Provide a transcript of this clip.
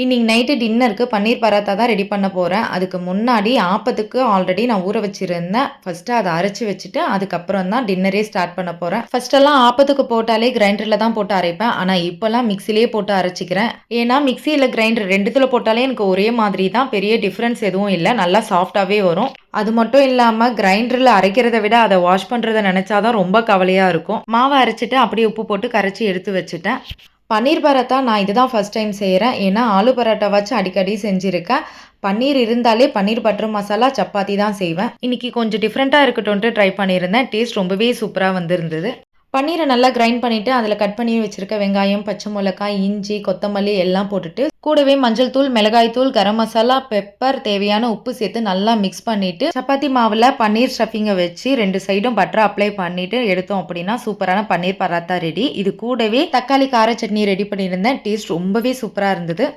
இன்னைக்கு நைட்டு டின்னருக்கு பன்னீர் பராத்தா தான் ரெடி பண்ண போறேன். அதுக்கு முன்னாடி ஆப்பத்துக்கு ஆல்ரெடி நான் ஊற வச்சிருந்தேன். ஃபர்ஸ்ட்டு அத அரைச்சு வச்சுட்டு, அதுக்கப்புறம் தான் டின்னரே ஸ்டார்ட் பண்ண போறேன். ஃபர்ஸ்ட்டெல்லாம் ஆப்பத்துக்கு போட்டாலே கிரைண்டர்ல தான் போட்டு அரைப்பேன். ஆனா இப்பலாம் மிக்ஸிலேயே போட்டு அரைச்சுக்கிறேன். ஏன்னா மிக்ஸி கிரைண்டர் 2த்துல போட்டாலே எனக்கு ஒரே மாதிரி தான். பெரிய டிஃபரன்ஸ் எதுவும் இல்ல. நல்லா சாஃப்ட்டாவே வரும். அது மட்டும் இல்லாம கிரைண்டர்ல அரைக்கிறத விட அத வாஷ் பண்றத நெனச்சா தான் ரொம்ப கவலையா இருக்கும். மாவ அரைச்சுட்டு அப்படியே உப்பு போட்டு கரைச்சு எடுத்து வச்சுட்டேன். பன்னீர் பராத்தா நான் இதுதான் ஃபர்ஸ்ட் டைம் செய்றேன். ஏன்னா, ஆலு பராட்டாவாச்சும் அடிக்கடி செஞ்சிருக்கேன். பன்னீர் இருந்தாலே பன்னீர் பட்டர் மசாலா, சப்பாத்தி தான் செய்வேன். இன்னைக்கு கொஞ்சம் டிஃப்ரெண்ட்டா இருக்கட்டும்ன்ட்டு ட்ரை பண்ணியிருந்தேன். டேஸ்ட் ரொம்பவே சூப்பரா வந்திருந்தது. பன்னீர நல்லா கிரைண்ட் பண்ணிட்டு, அதில கட் பண்ணி வச்சிருக்க வெங்காயம், பச்சை மிளகாய், இஞ்சி, கொத்தமல்லி எல்லாம் போட்டுட்டு, கூடவே மஞ்சள் தூள், மிளகாய் தூள், கரம் மசாலா, பெப்பர், தேவையான உப்பு சேர்த்து நல்லா மிக்ஸ் பண்ணிட்டு, சப்பாத்தி மாவுல பன்னீர் ஸ்டஃபிங்க வச்சு 2 சைடும் பட்டர் அப்ளை பண்ணிட்டு எடுத்தோம் அப்படின்னா, சூப்பரான பன்னீர் பராத்தா ரெடி. இது கூடவே தக்காளி கார சட்னி ரெடி பண்ணியிருந்தேன். டேஸ்ட் ரொம்பவே சூப்பரா இருந்தது.